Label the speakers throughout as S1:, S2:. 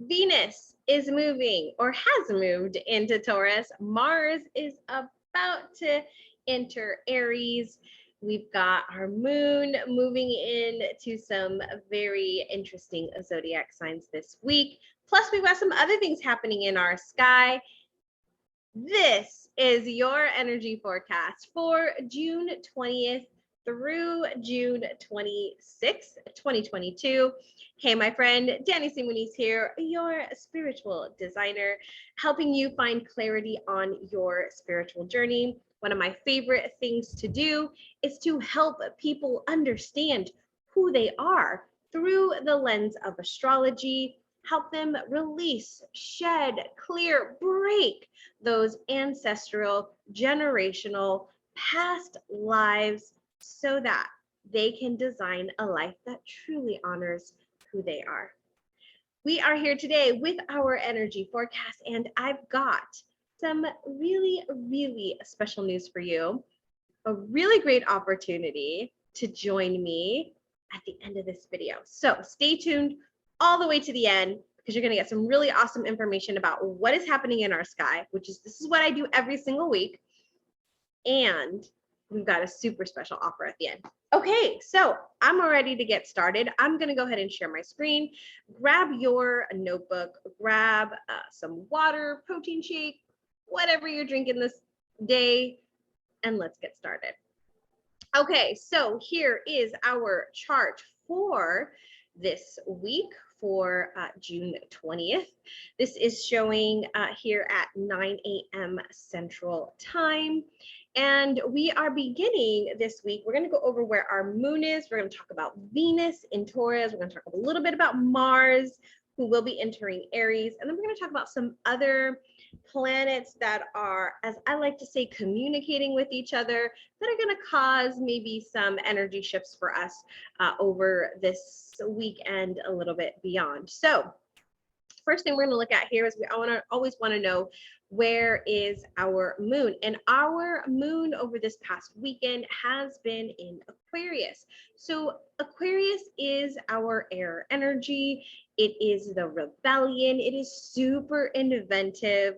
S1: Venus is moving or has moved into Taurus. Mars is about to enter Aries. We've got our moon moving into some very interesting zodiac signs this week. Plus, we've got some other things happening in our sky. This is your energy forecast for June 20th through June 26th, 2022. Hey, my friend, Danny Simoni's here, your spiritual designer, helping you find clarity on your spiritual journey. One of my favorite things to do is to help people understand who they are through the lens of astrology, help them release, shed, clear, break those ancestral, generational, past lives so that they can design a life that truly honors who they are. We are here today with our energy forecast, and I've got some really, really special news for you. A really great opportunity to join me at the end of this video. So stay tuned all the way to the end because you're going to get some really awesome information about what is happening in our sky, this is what I do every single week. And we've got a super special offer at the end. Okay, so I'm ready to get started. I'm going to go ahead and share my screen. Grab your notebook, grab some water, protein shake, whatever you're drinking this day, and let's get started. Okay, so here is our chart for this week for June 20th. This is showing here at 9 a.m. Central Time. And we are beginning this week. We're going to go over where our moon is. We're going to talk about Venus in Taurus. We're going to talk a little bit about Mars, who will be entering Aries. And then we're going to talk about some other planets that are, as I like to say, communicating with each other that are going to cause maybe some energy shifts for us over this weekend, a little bit beyond. So first thing we're going to look at here is we always want to know, where is our moon? And our moon over this past weekend has been in Aquarius. So Aquarius is our air energy. It is the rebellion. It is super inventive,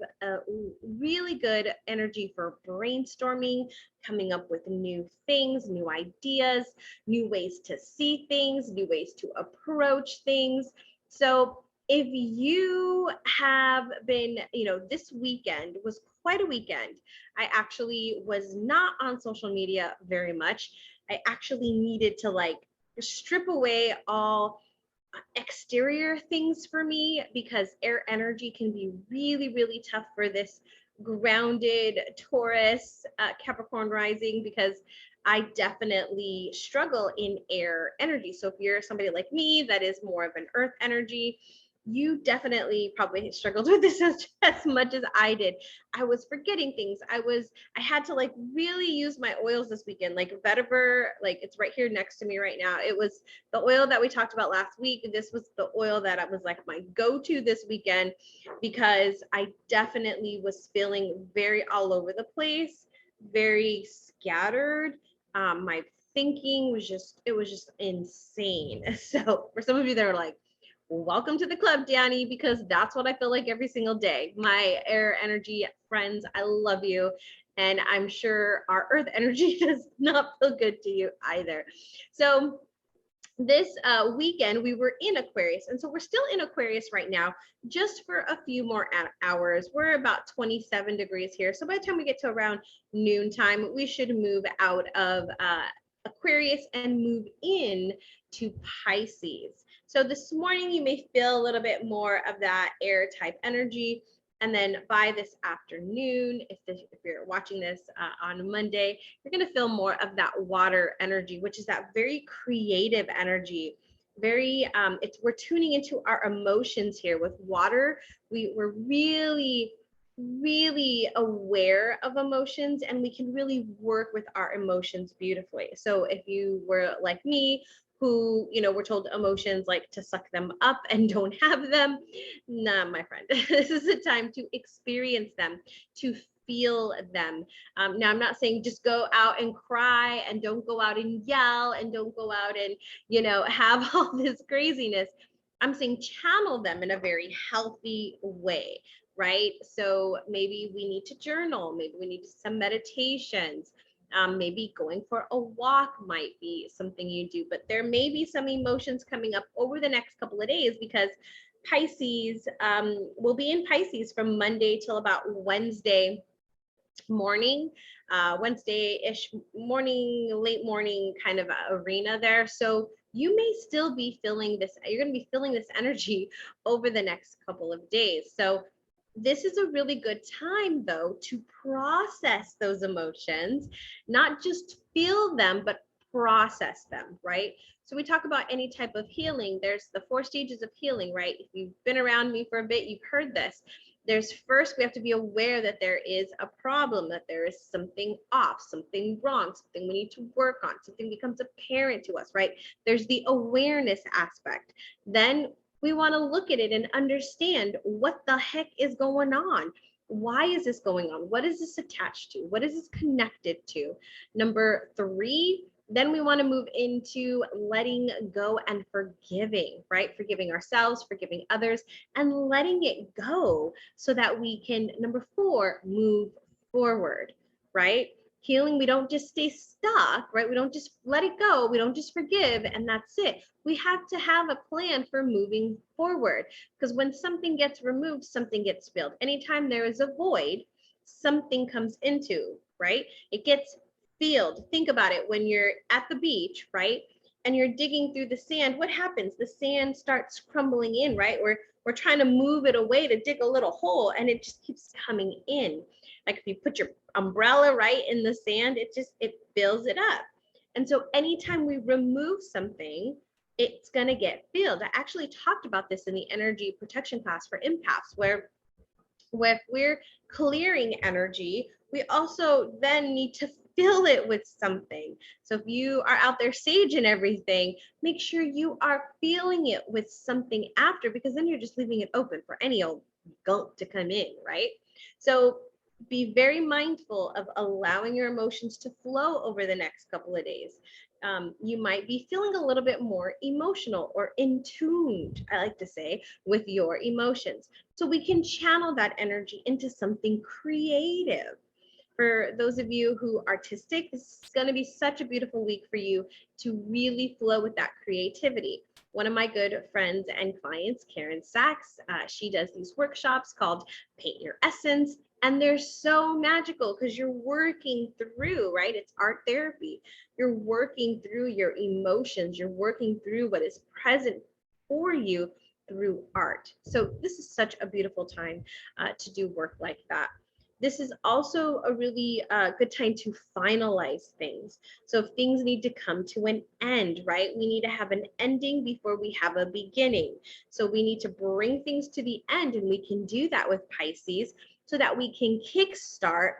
S1: really good energy for brainstorming, coming up with new things, new ideas, new ways to see things, new ways to approach things. So if you have been, this weekend was quite a weekend. I actually was not on social media very much. I actually needed to strip away all exterior things for me because air energy can be really, really tough for this grounded Taurus Capricorn rising, because I definitely struggle in air energy. So if you're somebody like me that is more of an earth energy, you definitely probably struggled with this as much as I did. I was forgetting things. I had to really use my oils this weekend, like vetiver, it's right here next to me right now. It was the oil that we talked about last week. This was the oil that I was my go-to this weekend, because I definitely was feeling very all over the place, very scattered. My thinking was just insane. So for some of you that are like, welcome to the club, Danny, because that's what I feel like every single day. My air energy friends, I love you. And I'm sure our earth energy does not feel good to you either. So this weekend we were in Aquarius, and so we're still in Aquarius right now, just for a few more hours. We're about 27 degrees here. So by the time we get to around noontime, we should move out of Aquarius and move in to Pisces. So this morning you may feel a little bit more of that air type energy. And then by this afternoon, if you're watching this on Monday, you're going to feel more of that water energy, which is that very creative energy. We're tuning into our emotions here with water. We're really, really aware of emotions, and we can really work with our emotions beautifully. So if you were like me, who, we're told emotions like to suck them up and don't have them. Nah, my friend, this is the time to experience them, to feel them. Now, I'm not saying just go out and cry and don't go out and yell and don't go out and, have all this craziness. I'm saying channel them in a very healthy way, right? So maybe we need to journal, maybe we need some meditations. Maybe going for a walk might be something you do, but there may be some emotions coming up over the next couple of days because Pisces will be in Pisces from Monday till about Wednesday morning, Wednesday-ish morning, late morning kind of arena there. So you may still be feeling this, you're going to be feeling this energy over the next couple of days. So this is a really good time though to process those emotions, not just feel them, but process them, right? So we talk about any type of healing. There's the 4 stages of healing, right? If you've been around me for a bit, you've heard this. There's first, we have to be aware that there is a problem, that there is something off, something wrong, something we need to work on, something becomes apparent to us, right? There's the awareness aspect. Then we want to look at it and understand what the heck is going on. Why is this going on? What is this attached to? What is this connected to? Number 3, then we want to move into letting go and forgiving, right? Forgiving ourselves, forgiving others, and letting it go so that we can, number 4, move forward, right? Healing, we don't just stay stuck, right? We don't just let it go. We don't just forgive and that's it. We have to have a plan for moving forward, because when something gets removed, something gets filled. Anytime there is a void, something comes into, right? It gets filled. Think about it when you're at the beach, right? And you're digging through the sand, what happens? The sand starts crumbling in, right? We're trying to move it away to dig a little hole and it just keeps coming in. Like if you put your umbrella right in the sand, it fills it up. And so anytime we remove something, it's going to get filled. I actually talked about this in the energy protection class for empaths, where if we're clearing energy, we also then need to fill it with something. So if you are out there sage and everything, make sure you are filling it with something after, because then you're just leaving it open for any old gunk to come in, right? So be very mindful of allowing your emotions to flow over the next couple of days. You might be feeling a little bit more emotional or in tuned, I like to say, with your emotions. So we can channel that energy into something creative. For those of you who are artistic, this is going to be such a beautiful week for you to really flow with that creativity. One of my good friends and clients, Karen Sachs, she does these workshops called Paint Your Essence. And they're so magical because you're working through, right? It's art therapy. You're working through your emotions. You're working through what is present for you through art. So this is such a beautiful time to do work like that. This is also a really good time to finalize things. So if things need to come to an end, right? We need to have an ending before we have a beginning. So we need to bring things to the end, and we can do that with Pisces so that we can kickstart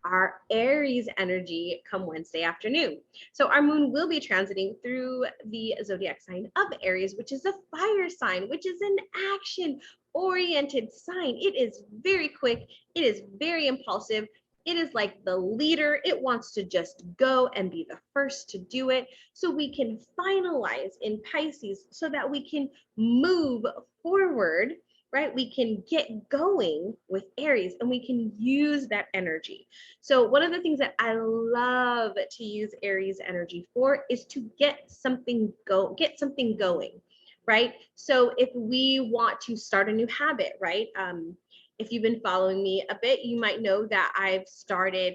S1: our Aries energy come Wednesday afternoon. So our moon will be transiting through the zodiac sign of Aries, which is a fire sign, which is an action oriented sign. It is very quick. It is very impulsive. It is like the leader. It wants to just go and be the first to do it. So we can finalize in Pisces so that we can move forward, right? We can get going with Aries and we can use that energy. So one of the things that I love to use Aries energy for is to get something going, right? So if we want to start a new habit, right? If you've been following me a bit, you might know that I've started,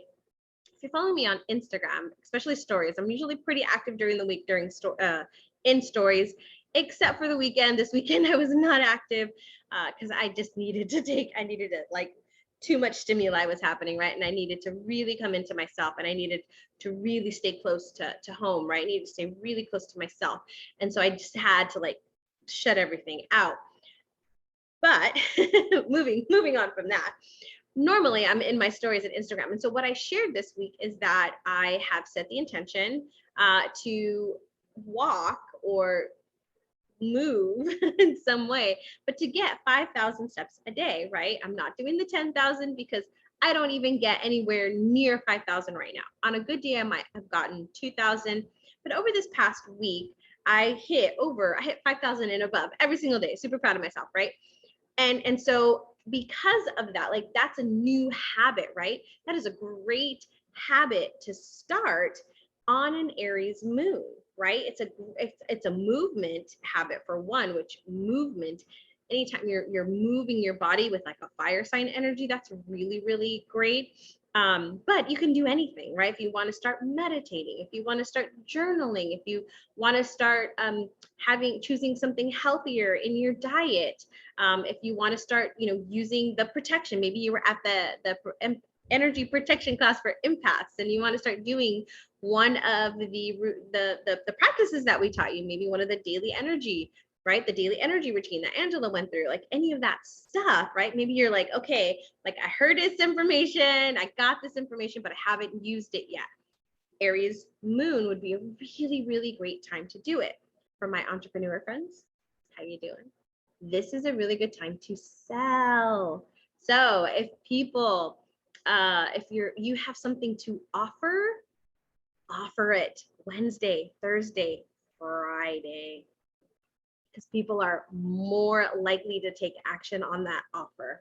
S1: if you're following me on Instagram, especially stories, I'm usually pretty active during the week in stories, except for the weekend. This weekend I was not active because I needed to like, too much stimuli was happening, right? And I needed to really come into myself, and I needed to really stay close to home, right? I needed to stay really close to myself. And so I just had to like shut everything out. But moving on from that, normally I'm in my stories at Instagram. And so what I shared this week is that I have set the intention to walk or move in some way, but to get 5,000 steps a day, right? I'm not doing the 10,000 because I don't even get anywhere near 5,000 right now. On a good day, I might have gotten 2,000. But over this past week, I hit 5,000 and above every single day. Super proud of myself, right? And so because of that, like that's a new habit, right? That is a great habit to start on an Aries moon, right? It's a movement habit for one, which movement, anytime you're moving your body with like a fire sign energy, that's really, really great. But you can do anything, right? If you want to start meditating, if you want to start journaling, if you want to start choosing something healthier in your diet, if you want to start, using the protection, maybe you were at the energy protection class for empaths, and you want to start doing one of the practices that we taught you, maybe one of the daily energy, right? The daily energy routine that Angela went through, like any of that stuff, right? Maybe you're like, okay, like I heard this information, I got this information, but I haven't used it yet. Aries moon would be a really, really great time to do it. For my entrepreneur friends, how you doing? This is a really good time to sell. So if people, if you have something to offer it Wednesday, Thursday, Friday, because people are more likely to take action on that offer.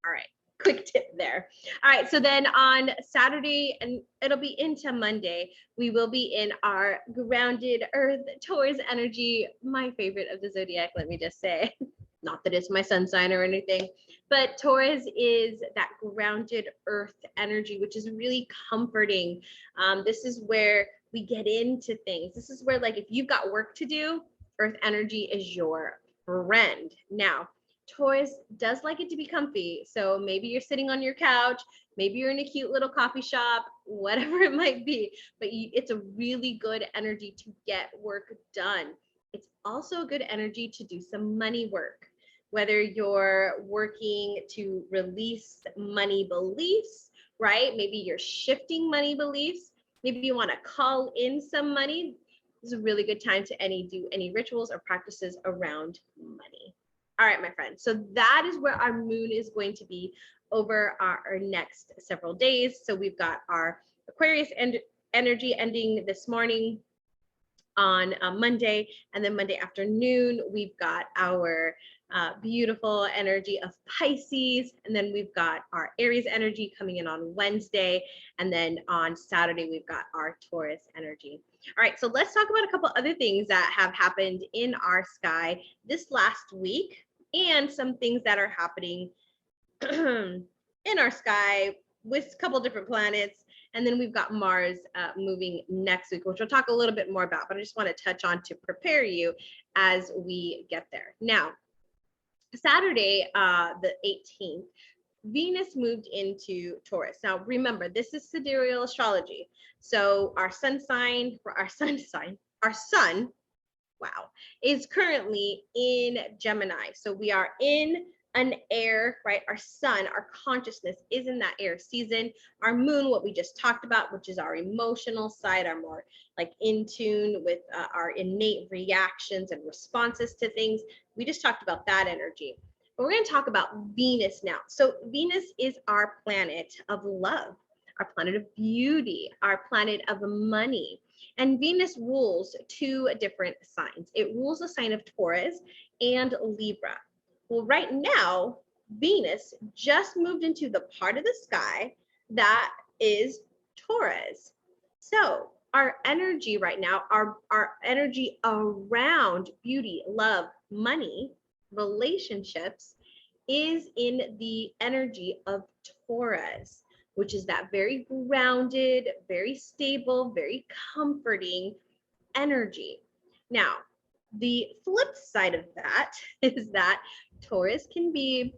S1: All right, quick tip there. All right, so then on Saturday, and it'll be into Monday, we will be in our grounded Earth Taurus energy, my favorite of the zodiac, let me just say. Not that it's my sun sign or anything, but Taurus is that grounded Earth energy, which is really comforting. This is where we get into things. This is where, like, if you've got work to do, Earth energy is your friend. Now, Taurus does like it to be comfy. So maybe you're sitting on your couch, maybe you're in a cute little coffee shop, whatever it might be, but it's a really good energy to get work done. It's also a good energy to do some money work, whether you're working to release money beliefs, right? Maybe you're shifting money beliefs. Maybe you want to call in some money. This is a really good time to do any rituals or practices around money. All right, my friends. So that is where our moon is going to be over our next several days. So we've got our Aquarius energy ending this morning on Monday, and then Monday afternoon, we've got our beautiful energy of Pisces, and then we've got our Aries energy coming in on Wednesday, and then on Saturday, we've got our Taurus energy. All right, so let's talk about a couple other things that have happened in our sky this last week, and some things that are happening in our sky with a couple different planets. And then we've got Mars moving next week, which we'll talk a little bit more about, but I just want to touch on to prepare you as we get there. Now, Saturday, the 18th, Venus moved into Taurus. Now, remember, this is Sidereal Astrology. So our sun, wow, is currently in Gemini. So we are in an air, right? Our sun, our consciousness is in that air season. Our moon, what we just talked about, which is our emotional side, our more like in tune with our innate reactions and responses to things. We just talked about that energy. But we're going to talk about Venus now. So Venus is our planet of love, our planet of beauty, our planet of money. And Venus rules two different signs. It rules the sign of Taurus and Libra. Well, right now, Venus just moved into the part of the sky that is Taurus. So our energy right now, our energy around beauty, love, money, relationships is in the energy of Taurus, which is that very grounded, very stable, very comforting energy. Now, the flip side of that is that Taurus can be,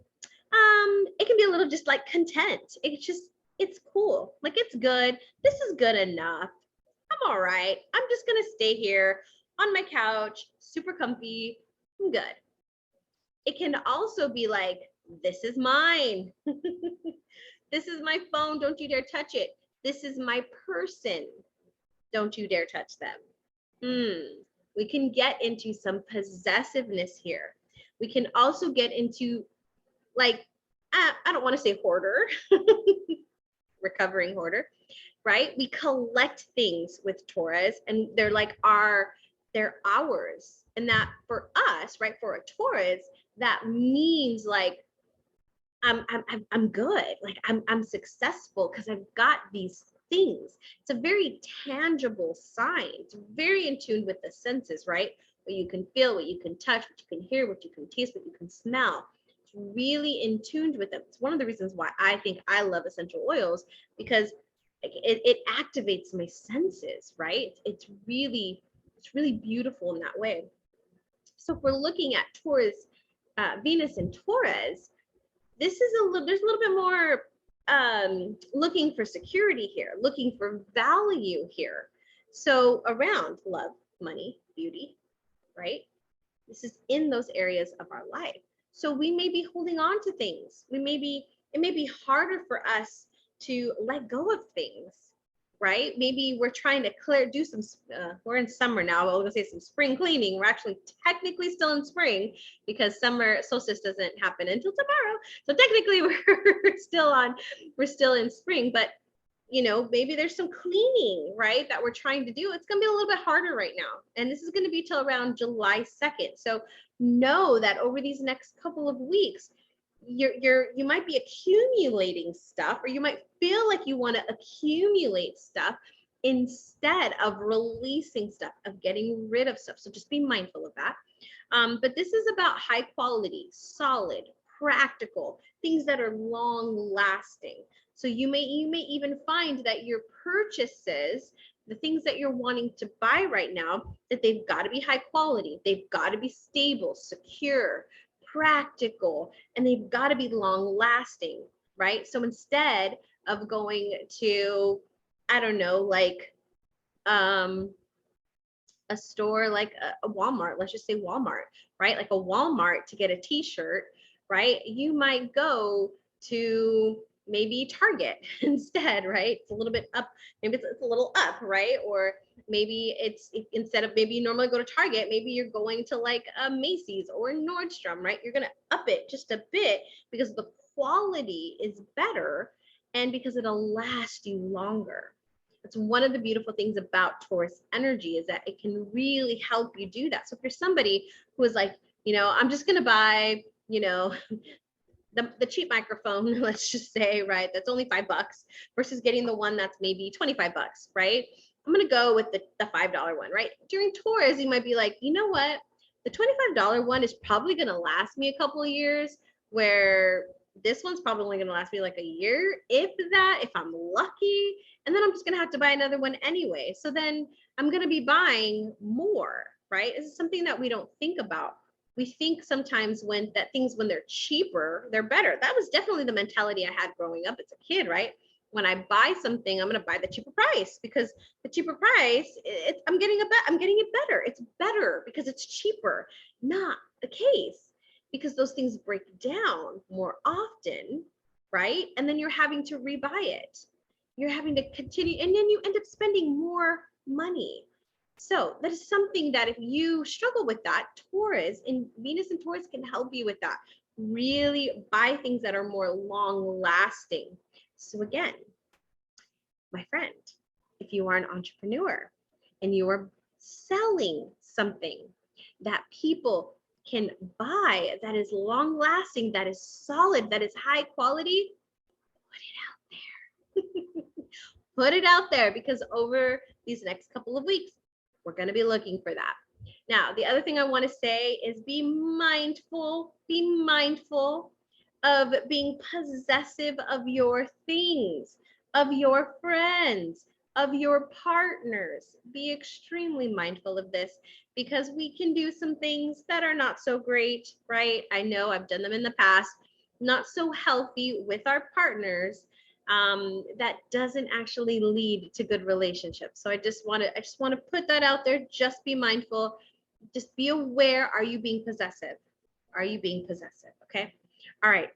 S1: it can be a little just like content. It's cool. Like, it's good. This is good enough. I'm all right. I'm just going to stay here on my couch, super comfy. I'm good. It can also be like, this is mine. This is my phone. Don't you dare touch it. This is my person. Don't you dare touch them. We can get into some possessiveness here. We can also get into, like, I don't want to say hoarder, recovering hoarder, right? We collect things with Taurus, and they're like our they're ours. And that for us, right, for a Taurus, that means like I'm good. Like I'm successful because I've got these things. It's a very tangible sign. It's very in tune with the senses, right? What you can feel, what you can touch, what you can hear, what you can taste, what you can smell. It's really in tune with them. It's one of the reasons why I think I love essential oils, because it activates my senses, right? It's really beautiful in that way. So if we're looking at Taurus, Venus and Taurus, this is there's a little bit more looking for security here, looking for value here. So around love, money, beauty, right? This is in those areas of our life. So we may be holding on to things. It may be harder for us to let go of things, right? Maybe we're trying to do some, we're in summer now, but we're gonna say some spring cleaning. We're actually technically still in spring because summer solstice doesn't happen until tomorrow. So technically we're still in spring, but you know, maybe there's some cleaning, right, that we're trying to do. It's gonna be a little bit harder right now. And this is gonna be till around July 2nd. So know that over these next couple of weeks, you might be accumulating stuff, or you might feel like you want to accumulate stuff instead of releasing stuff, of getting rid of stuff. So just be mindful of that. But this is about high quality, solid, practical things that are long lasting. So you may even find that your purchases, the things that you're wanting to buy right now, that they've got to be high quality, they've got to be stable, secure, practical, and they've got to be long lasting, right? So instead of going to, I don't know, like a store like a Walmart, let's just say Walmart, right? Like a Walmart to get a t-shirt, right? You might go to maybe Target instead, right? It's a little bit up, maybe it's a little up, right? Or maybe instead of, maybe you normally go to Target, maybe you're going to like a Macy's or Nordstrom, right? You're gonna up it just a bit because the quality is better and because it'll last you longer. It's one of the beautiful things about Taurus energy, is that it can really help you do that. So if you're somebody who is like, you know, I'm just gonna buy, you know, the cheap microphone, let's just say, right, that's only $5 versus getting the one that's maybe $25, right? I'm gonna go with the $5 one, right? During Taurus, you might be like, you know what? The $25 one is probably gonna last me a couple of years, where this one's probably only gonna last me like a year, if that, if I'm lucky. And then I'm just gonna have to buy another one anyway. So then I'm gonna be buying more, right? This is something that we don't think about. We think sometimes when they're cheaper, they're better. That was definitely the mentality I had growing up as a kid, right? When I buy something, I'm going to buy the cheaper price, because the cheaper price, I'm getting it better. It's better because it's cheaper. Not the case, because those things break down more often, right? And then you're having to rebuy it. You're having to continue, and then you end up spending more money. So that is something that if you struggle with that, Taurus and Venus and Taurus can help you with that. Really buy things that are more long lasting. So again, my friend, if you are an entrepreneur and you are selling something that people can buy, that is long lasting, that is solid, that is high quality, put it out there. Put it out there, because over these next couple of weeks, we're going to be looking for that. Now, the other thing I want to say is be mindful of being possessive of your things, of your friends, of your partners. Be extremely mindful of this, because we can do some things that are not so great, right? I know I've done them in the past, not so healthy with our partners. That doesn't actually lead to good relationships. So I just want to put that out there. Just be mindful. Just be aware. Are you being possessive? Are you being possessive? Okay. All right.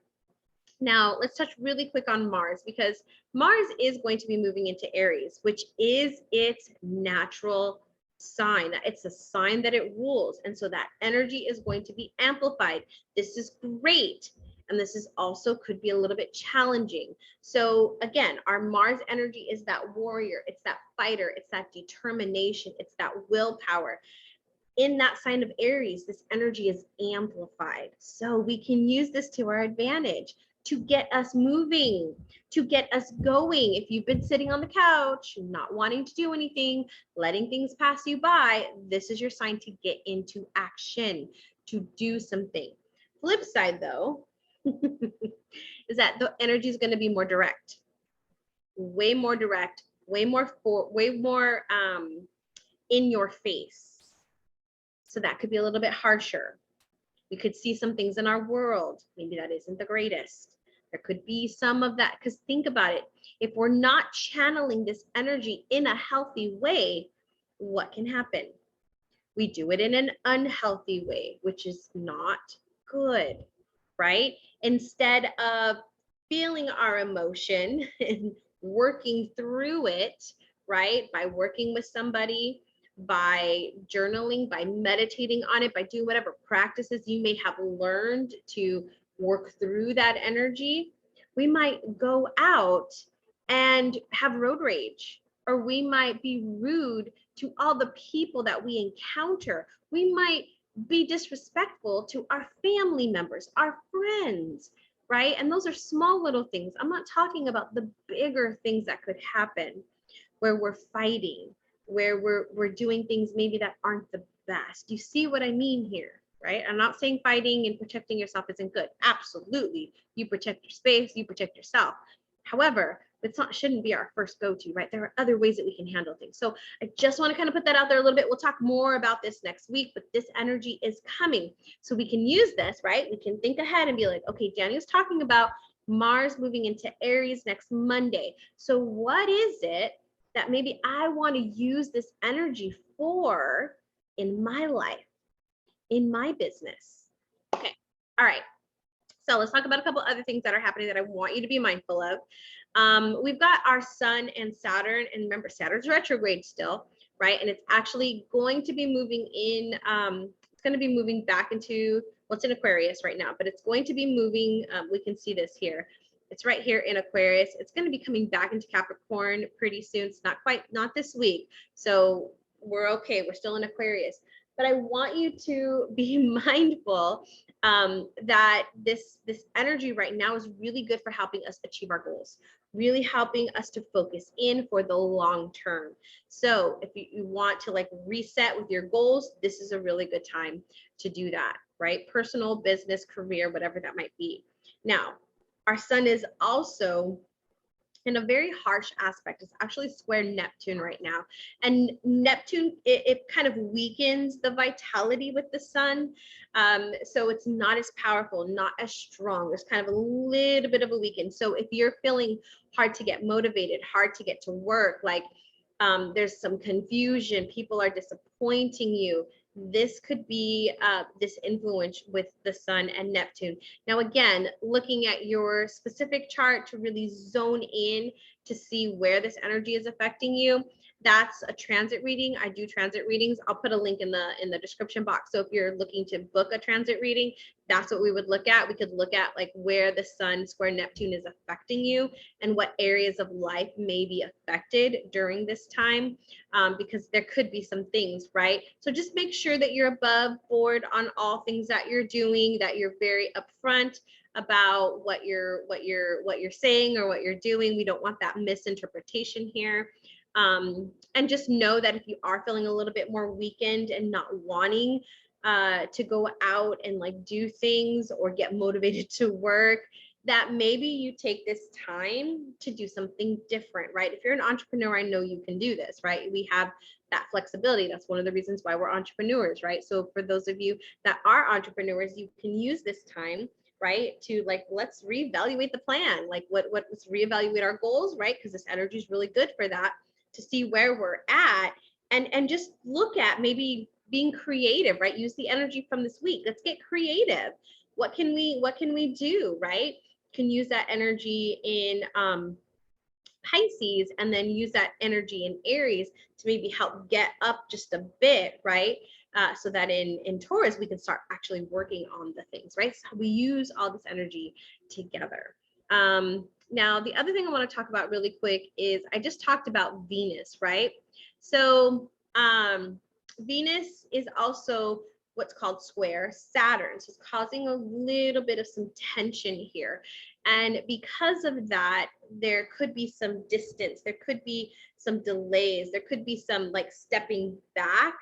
S1: Now let's touch really quick on Mars, because Mars is going to be moving into Aries, which is its natural sign. It's a sign that it rules. And so that energy is going to be amplified. This is great. And this is also could be a little bit challenging. So again, our Mars energy is that warrior, it's that fighter, it's that determination, it's that willpower. in that sign of Aries, this energy is amplified. So we can use this to our advantage to get us moving, to get us going. If you've been sitting on the couch, not wanting to do anything, letting things pass you by, this is your sign to get into action, to do something. Flip side though, is that the energy is going to be more direct, way more direct, way more in your face. So that could be a little bit harsher. We could see some things in our world. Maybe that isn't the greatest. There could be some of that, because think about it. If we're not channeling this energy in a healthy way, what can happen? We do it in an unhealthy way, which is not good, right? Instead of feeling our emotion and working through it, right? By working with somebody, by journaling, by meditating on it, by doing whatever practices you may have learned to work through that energy, we might go out and have road rage, or we might be rude to all the people that we encounter. We might be disrespectful to our family members, our friends, right? And those are small little things. I'm not talking about the bigger things that could happen where we're fighting, where we're doing things maybe that aren't the best. You see what I mean here, right? I'm not saying fighting and protecting yourself isn't good. Absolutely. You protect your space, you protect yourself. However, it's not, shouldn't be our first go-to, right? There are other ways that we can handle things. So I just want to kind of put that out there a little bit. We'll talk more about this next week, but this energy is coming. So we can use this, right? We can think ahead and be like, okay, Danny was talking about Mars moving into Aries next Monday. So what is it that maybe I want to use this energy for in my life, in my business? Okay, all right. So let's talk about a couple other things that are happening that I want you to be mindful of. We've got our Sun and Saturn, and remember, Saturn's retrograde still, right? And it's actually going to be moving in, it's going to be moving back into, well, it's in Aquarius right now, but it's going to be moving, we can see this here. It's right here in Aquarius. It's going to be coming back into Capricorn pretty soon. It's not this week. So we're okay. We're still in Aquarius. But I want you to be mindful that this energy right now is really good for helping us achieve our goals, really helping us to focus in for the long term. So if you want to like reset with your goals, this is a really good time to do that, right? Personal, business, career, whatever that might be. Now, our sun is also in a very harsh aspect. It's actually square Neptune right now. And Neptune, it kind of weakens the vitality with the sun. So it's not as powerful, not as strong. There's kind of a little bit of a weaken. So if you're feeling hard to get motivated, hard to get to work, like there's some confusion, people are disappointing you, this could be this influence with the sun and Neptune. Now, again, looking at your specific chart to really zone in to see where this energy is affecting you. That's a transit reading. I do transit readings. I'll put a link in the description box. So if you're looking to book a transit reading, that's what we would look at. We could look at like where the sun square Neptune is affecting you and what areas of life may be affected during this time, because there could be some things, right? So just make sure that you're above board on all things that you're doing, that you're very upfront about what you're saying or what you're doing. We don't want that misinterpretation here. And just know that if you are feeling a little bit more weakened and not wanting to go out and like do things or get motivated to work, that maybe you take this time to do something different, right? If you're an entrepreneur, I know you can do this, right? We have that flexibility. That's one of the reasons why we're entrepreneurs, right? So for those of you that are entrepreneurs, you can use this time, right, to like, let's reevaluate the plan. Like let's reevaluate our goals, right? Because this energy is really good for that, to see where we're at and just look at maybe being creative, right? Use the energy from this week. Let's get creative. What can we do, right? Can use that energy in Pisces and then use that energy in Aries to maybe help get up just a bit, right? So that in Taurus, we can start actually working on the things, right? So we use all this energy together. Now, the other thing I want to talk about really quick is I just talked about Venus, right? So Venus is also what's called square Saturn. So it's causing a little bit of some tension here. And because of that, there could be some distance, there could be some delays, there could be some like stepping back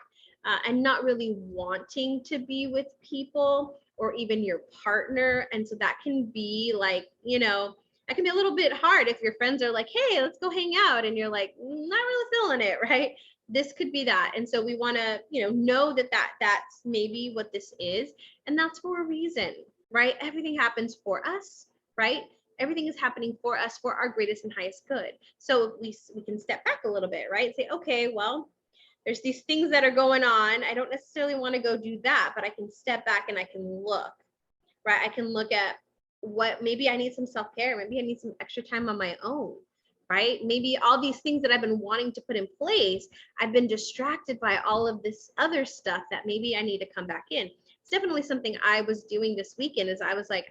S1: and not really wanting to be with people or even your partner. And so that can be like, you know, that can be a little bit hard if your friends are like, hey, let's go hang out. And you're like, not really feeling it, right? This could be that. And so we want to, you know that that's maybe what this is. And that's for a reason, right? Everything happens for us, right? Everything is happening for us for our greatest and highest good. So we can step back a little bit, right? Say, okay, well, there's these things that are going on. I don't necessarily want to go do that, but I can step back and I can look, right? I can look at what, maybe I need some self-care. Maybe I need some extra time on my own, right? Maybe all these things that I've been wanting to put in place, I've been distracted by all of this other stuff that maybe I need to come back in. It's definitely something I was doing this weekend is I was like,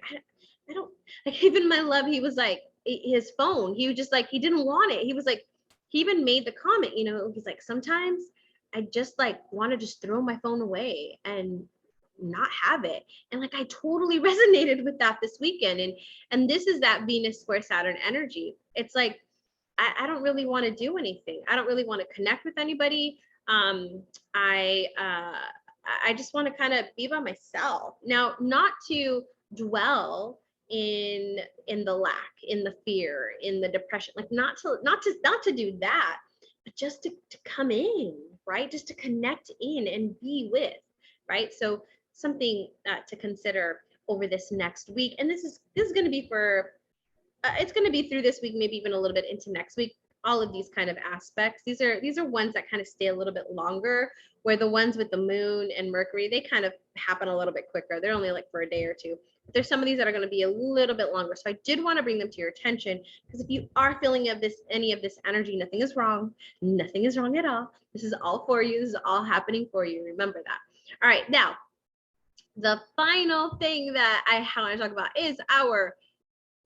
S1: I don't, like even my love, he was like, his phone, he was just like, he didn't want it. He was like, he even made the comment, you know, he's like, sometimes I just like want to just throw my phone away and not have it. And like I totally resonated with that this weekend. And this is that Venus square Saturn energy. It's like I don't really want to do anything. I don't really want to connect with anybody. I just want to kind of be by myself. Now, not to dwell in the lack, in the fear, in the depression, like not to do that, but just to come in, right? Just to connect in and be with, right? So something to consider over this next week. And this is going to be for it's going to be through this week, maybe even a little bit into next week. All of these kind of aspects. These are ones that kind of stay a little bit longer, where the ones with the moon and Mercury, they kind of happen a little bit quicker. They're only like for a day or two. But there's some of these that are going to be a little bit longer. So I did want to bring them to your attention, because if you are feeling any of this energy, nothing is wrong. Nothing is wrong at all. This is all for you. This is all happening for you. Remember that. All right. Now, the final thing that I want to talk about is our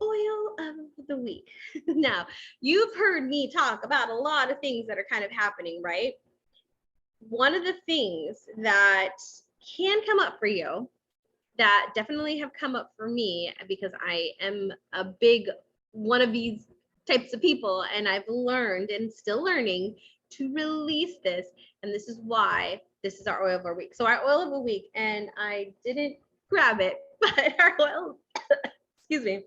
S1: oil of the week. Now, you've heard me talk about a lot of things that are kind of happening, right? One of the things that can come up for you, that definitely have come up for me, because I am a big one of these types of people, and I've learned and still learning to release this. And this is why this is our oil of our week. So our oil of the week, and I didn't grab it, but our oil, excuse me,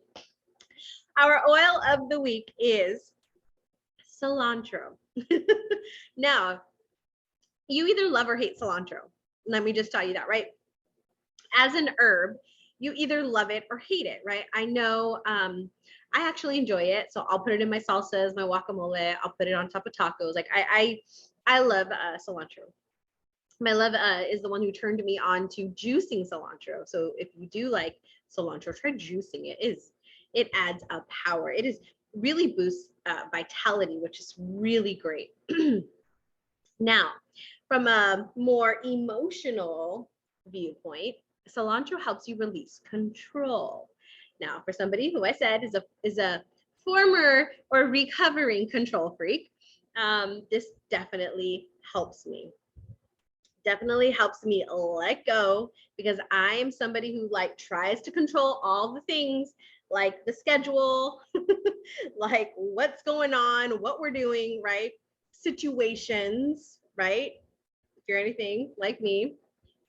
S1: our oil of the week is cilantro. Now, you either love or hate cilantro. Let me just tell you that, right? As an herb, you either love it or hate it, right? I know I actually enjoy it. So I'll put it in my salsas, my guacamole. I'll put it on top of tacos. Like I love cilantro. My love is the one who turned me on to juicing cilantro. So if you do like cilantro, try juicing it. It adds a power. It is really boosts vitality, which is really great. Now, from a more emotional viewpoint, cilantro helps you release control. Now, for somebody who I said is a former or recovering control freak, this definitely helps me. Definitely helps me let go, because I am somebody who like tries to control all the things, like the schedule, like what's going on, what we're doing, right? Situations, right? If you're anything like me,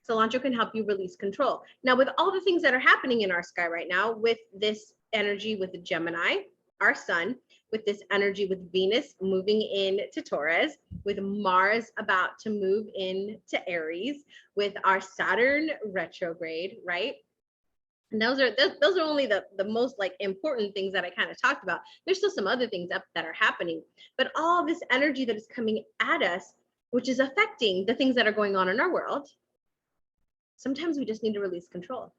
S1: cilantro can help you release control. Now, with all the things that are happening in our sky right now, with this energy with the Gemini, our sun, with this energy with Venus moving into Taurus, with Mars about to move into Aries, with our Saturn retrograde, right? And those are only the most like important things that I kind of talked about. There's still some other things that are happening, but all this energy that is coming at us, which is affecting the things that are going on in our world, sometimes we just need to release control.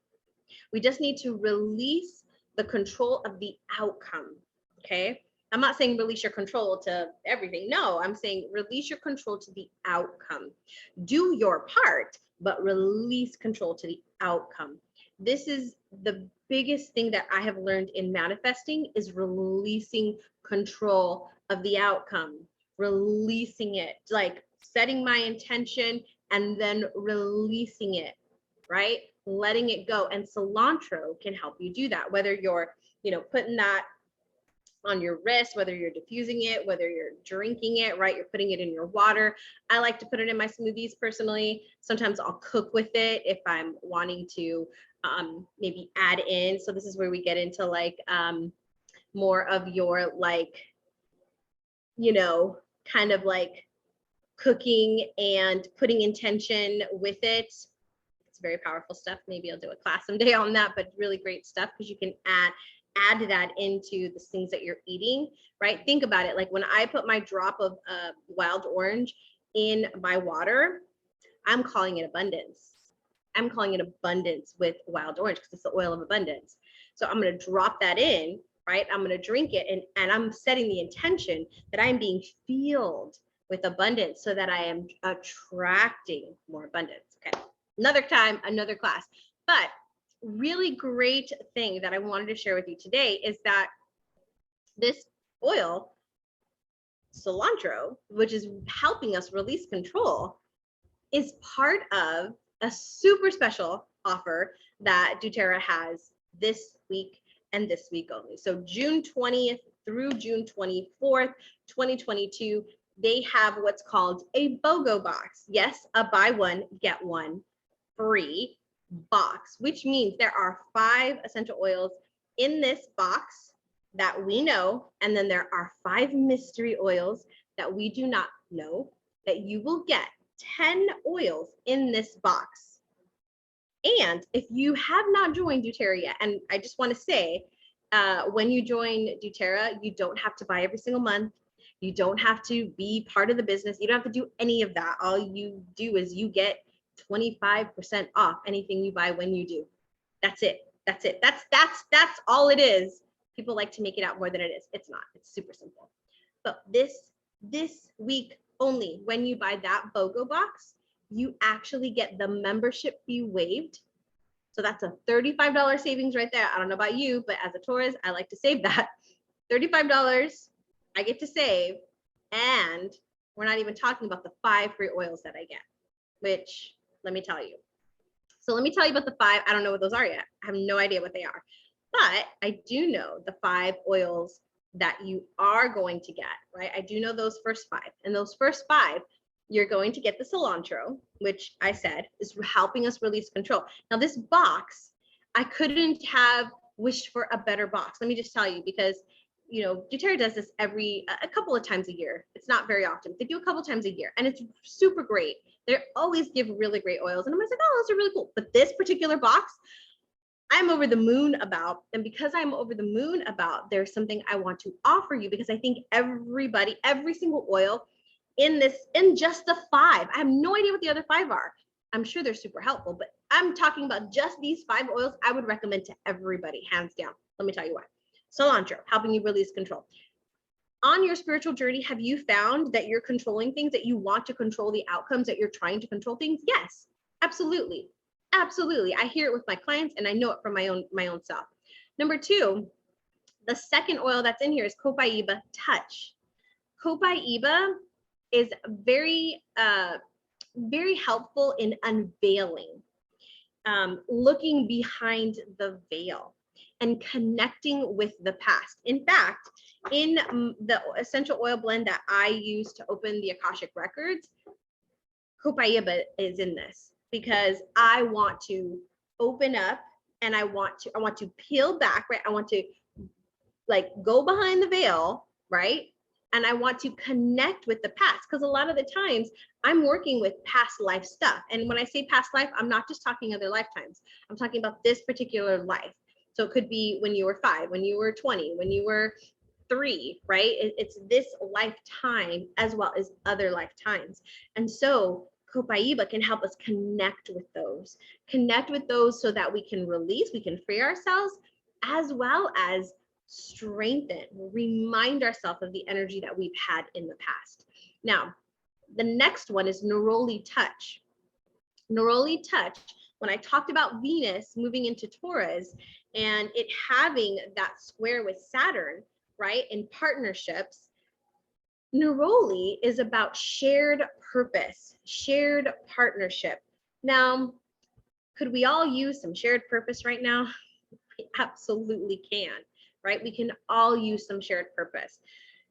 S1: We just need to release the control of the outcome, okay? I'm not saying release your control to everything. No, I'm saying release your control to the outcome. Do your part, but release control to the outcome. This is the biggest thing that I have learned in manifesting, is releasing control of the outcome, releasing it, like setting my intention, and then releasing it, right? Letting it go. And cilantro can help you do that, whether you're, putting that on your wrist, whether you're diffusing it, whether you're drinking it, right? You're putting it in your water. I like to put it in my smoothies personally. Sometimes I'll cook with it if I'm wanting to maybe add in. So this is where we get into like more of your like, kind of like cooking and putting intention with it. It's very powerful stuff. Maybe I'll do a class someday on that, but really great stuff because you can add that into the things that you're eating, right? Think about it. Like when I put my drop of wild orange in my water, I'm calling it abundance. I'm calling it abundance with wild orange because it's the oil of abundance. So I'm going to drop that in, right? I'm going to drink it and I'm setting the intention that I'm being filled with abundance so that I am attracting more abundance. Okay. Another time, another class. But really great thing that I wanted to share with you today is that this oil, cilantro, which is helping us release control, is part of a super special offer that doTERRA has this week and this week only. So June 20th through June 24th, 2022, they have what's called a BOGO box. Yes, a buy one, get one free box, which means there are 5 essential oils in this box that we know, and then there are 5 mystery oils that we do not know that you will get 10 oils in this box. And if you have not joined doTERRA yet, and I just want to say, when you join doTERRA, you don't have to buy every single month. You don't have to be part of the business. You don't have to do any of that. All you do is you get 25% off anything you buy when you do. That's it. That's it. That's all it is. People like to make it out more than it is. It's not. It's super simple. But this week only, when you buy that BOGO box, you actually get the membership fee waived. So that's a $35 savings right there. I don't know about you, but as a Taurus, I like to save that. $35 I get to save, and we're not even talking about the 5 free oils that I get, which let me tell you. So let me tell you about the 5. I don't know what those are yet. I have no idea what they are, but I do know the 5 oils that you are going to get, right? I do know those first 5, and those first 5, you're going to get the cilantro, which I said is helping us release control. Now this box, I couldn't have wished for a better box. Let me just tell you, because doTERRA does this a couple of times a year. It's not very often. They do a couple of times a year, and it's super great. They always give really great oils, and I'm like, oh, those are really cool. But this particular box, I'm over the moon about, and because I'm over the moon about, there's something I want to offer you, because I think everybody, every single oil in just the 5, I have no idea what the other 5 are. I'm sure they're super helpful, but I'm talking about just these 5 oils I would recommend to everybody, hands down. Let me tell you why. Cilantro, helping you release control. On your spiritual journey, have you found that you're controlling things, that you want to control the outcomes, that you're trying to control things? Yes, absolutely. Absolutely. I hear it with my clients, and I know it from my own self. Number 2, the second oil that's in here is Copaiba Touch. Copaiba is very, very helpful in unveiling, looking behind the veil and connecting with the past. In fact, in the essential oil blend that I use to open the Akashic records, Copaiba is in this, because I want to open up, and I want to peel back, right? I want to like go behind the veil, right? And I want to connect with the past, because a lot of the times I'm working with past life stuff. And when I say past life, I'm not just talking other lifetimes. I'm talking about this particular life. So it could be when you were 5, when you were 20, when you were 3, right? It's this lifetime as well as other lifetimes. And so Copaiba can help us connect with those so that we can release, we can free ourselves, as well as strengthen, remind ourselves of the energy that we've had in the past. Now, the next one is Neroli Touch. Neroli Touch, when I talked about Venus moving into Taurus and it having that square with Saturn, right, in partnerships, neroli is about shared purpose, shared partnership. Now, could we all use some shared purpose right now? We absolutely can, right? We can all use some shared purpose,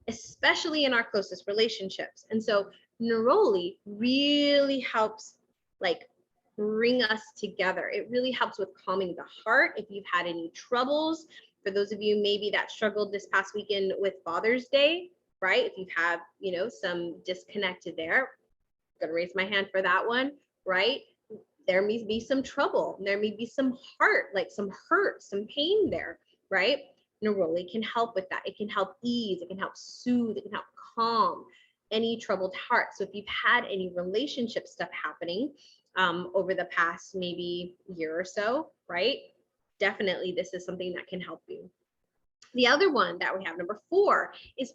S1: especially in our closest relationships. And so neroli really helps like bring us together. It really helps with calming the heart. If you've had any troubles, for those of you maybe that struggled this past weekend with Father's Day, right? If you've had, some disconnect there, I'm gonna raise my hand for that one, right? There may be some trouble. There may be some heart, like some hurt, some pain there, right? Neroli can help with that. It can help ease, it can help soothe, it can help calm any troubled heart. So if you've had any relationship stuff happening over the past maybe year or so, right? Definitely this is something that can help you. The other one that we have, number 4, is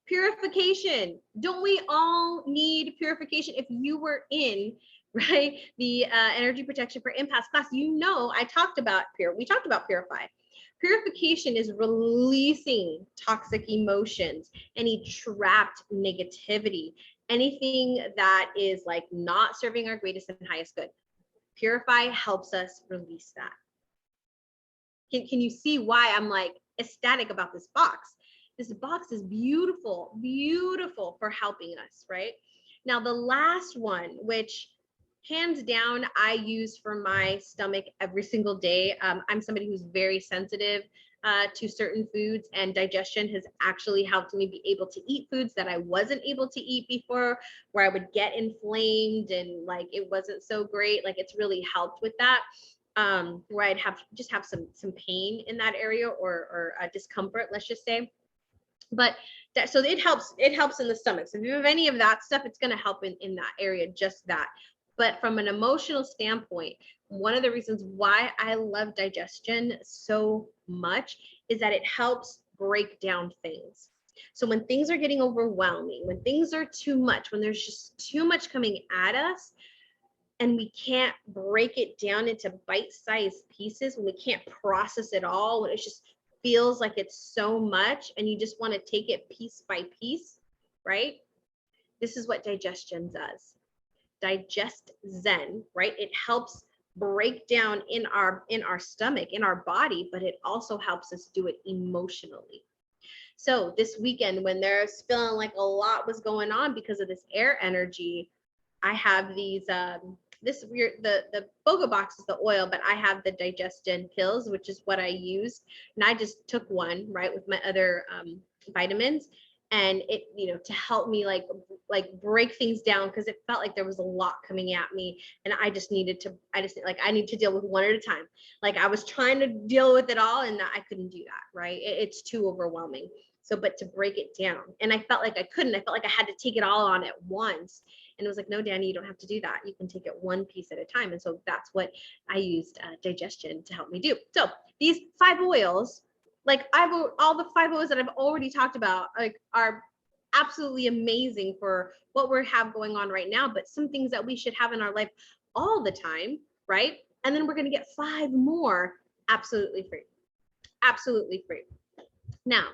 S1: purification. Don't we all need purification? If you were in, right, the energy protection for empaths class, we talked about purify. Purification is releasing toxic emotions, any trapped negativity, anything that is like not serving our greatest and highest good. Purify helps us release that. Can you see why I'm like ecstatic about this box? This box is beautiful, beautiful for helping us, right? Now, the last one, which hands down, I use for my stomach every single day. I'm somebody who's very sensitive to certain foods, and digestion has actually helped me be able to eat foods that I wasn't able to eat before, where I would get inflamed and like it wasn't so great. Like it's really helped with that. Where I'd have some pain in that area or discomfort, let's just say. But so it helps in the stomach. So if you have any of that stuff, it's going to help in that area, just that. But from an emotional standpoint, one of the reasons why I love digestion so much is that it helps break down things. So when things are getting overwhelming, when things are too much, when there's just too much coming at us, and we can't break it down into bite-sized pieces, when we can't process it all, when it just feels like it's so much and you just want to take it piece by piece, right? This is what digestion does. Digest Zen, right? It helps break down in our stomach, in our body, but it also helps us do it emotionally. So this weekend, when there's feeling like a lot was going on because of this air energy, I have these the BOGO box is the oil, but I have the digestion pills, which is what I used. And I just took one, right, with my other vitamins, and it, to help me like break things down, because it felt like there was a lot coming at me, and I need to deal with one at a time. Like I was trying to deal with it all, and I couldn't do that, right? It's too overwhelming. So, but to break it down, and I felt like I couldn't. I felt like I had to take it all on at once. And it was like, no, Danny, you don't have to do that. You can take it one piece at a time. And so that's what I used digestion to help me do. So these 5 oils, like all the 5 oils that I've already talked about, like are absolutely amazing for what we have going on right now, but some things that we should have in our life all the time, right? And then we're going to get 5 more absolutely free. Absolutely free. Now,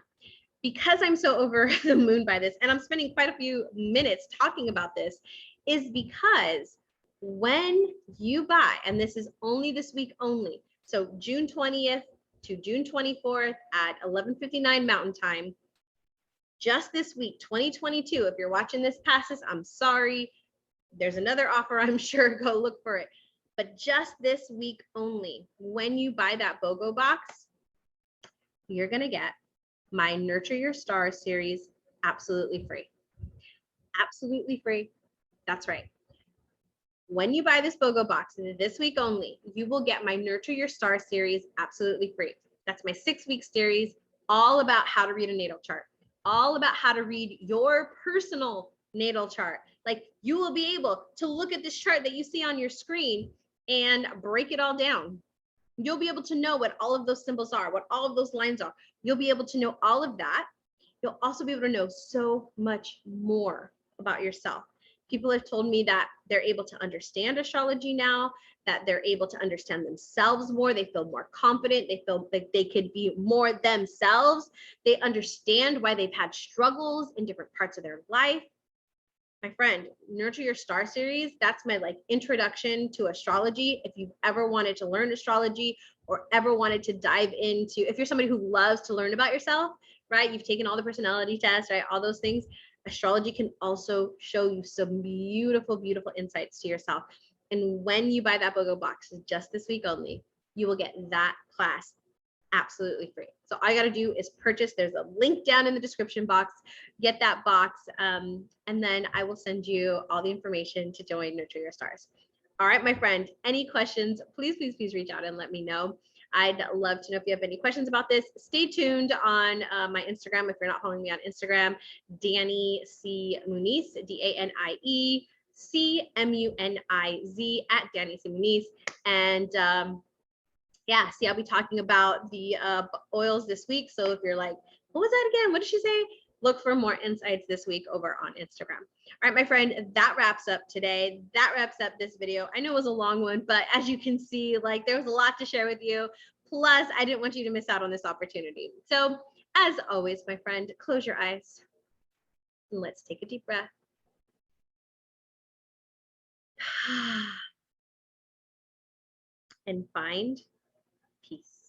S1: because I'm so over the moon by this, and I'm spending quite a few minutes talking about this, is because when you buy, and this is only this week only, so June 20th to June 24th at 11:59 Mountain Time, just this week, 2022, if you're watching this past this, I'm sorry. There's another offer, I'm sure, go look for it. But just this week only, when you buy that BOGO box, you're gonna get my Nurture Your Stars series absolutely free. Absolutely free. That's right. When you buy this BOGO box, this week only, you will get my Nurture Your Stars series absolutely free. That's my 6-week series, all about how to read a natal chart, all about how to read your personal natal chart. Like you will be able to look at this chart that you see on your screen and break it all down. You'll be able to know what all of those symbols are, what all of those lines are. You'll be able to know all of that. You'll also be able to know so much more about yourself. People have told me that they're able to understand astrology now, that they're able to understand themselves more. They feel more confident. They feel like they could be more themselves. They understand why they've had struggles in different parts of their life. My friend, Nurture Your Star series, that's my like introduction to astrology. If you've ever wanted to learn astrology or ever wanted to dive into, if you're somebody who loves to learn about yourself, right? You've taken all the personality tests, right? All those things. Astrology can also show you some beautiful, beautiful insights to yourself. And when you buy that BOGO box, just this week only, you will get that class absolutely free. So all you got to do is purchase. There's a link down in the description box. Get that box, and then I will send you all the information to join Nurture Your Stars. All right, my friend, any questions, please, please, please reach out and let me know. I'd love to know if you have any questions about this. Stay tuned on my Instagram. If you're not following me on Instagram, Dani C. Muniz, DANIE CMUNIZ at Dani C. Muniz. And yeah, see, I'll be talking about the oils this week. So if you're like, what was that again? What did she say? Look for more insights this week over on Instagram. All right, my friend, that wraps up today. That wraps up this video. I know it was a long one, but as you can see, like there was a lot to share with you. Plus, I didn't want you to miss out on this opportunity. So as always, my friend, close your eyes and let's take a deep breath. And find peace.